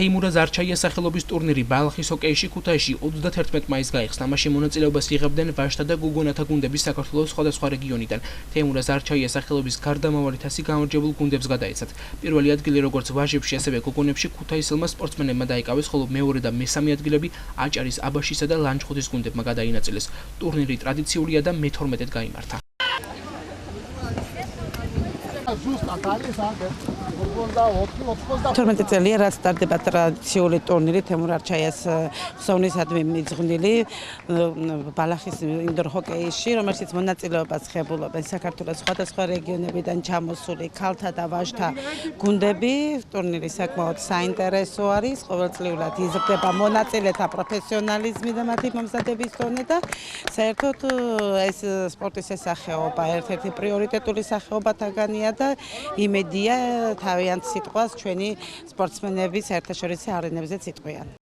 თეიმურაზ არჩაიას სახელობის ტურნირი ბალხის ჰოკეიში ქუთაისში 31 მაისს გაიხსნა. მაშინ მონაწილეობას იღებდნენ ვაჟთა და გოგონათა გუნდების საქართველოს სხვადასხვა რეგიონიდან. თეიმურაზ არჩაიას სახელობის გარდამავალი თასი გამარჯვებულ გუნდებს გადაეცათ. პირველი ადგილი როგორც ვაჟებში, ასევე გოგონებში ქუთაისელმა სპორტსმენებმა დაიკავეს, ხოლო მეორე და მესამე ადგილები აჭარის, აბაშისა და ლანჩხუთის გუნდებმა გადაინაწილეს. ტურნირი ტრადიციულია და მე-12-ად გაიმართა. თორმეტი წელია რაც სტარტდება ტრადიციული ტურნირი თემურ არჩაიას ხსოვნისადმი მიძღვნილი ბალახის ინდორ ჰოკეიში, რომელშიც მონაწილეობას ღებულობენ საქართველოს სხვადასხვა რეგიონებიდან ჩამოსული ქალთა და ვაჟთა გუნდები. ტურნირი საკმაოდ საინტერესო არის, ყოველწლიურად იზრდება მონაწილეთა პროფესიონალიზმი და მათი მომზადების დონე და საერთოდ ეს სპორტის სახეობა ერთ-ერთი პრიორიტეტული სახეობათაგანია და იმედია თავიანთ სიტყვას ჩვენი სპორტსმენები საერთაშორისო არენებზეც იტყვიან.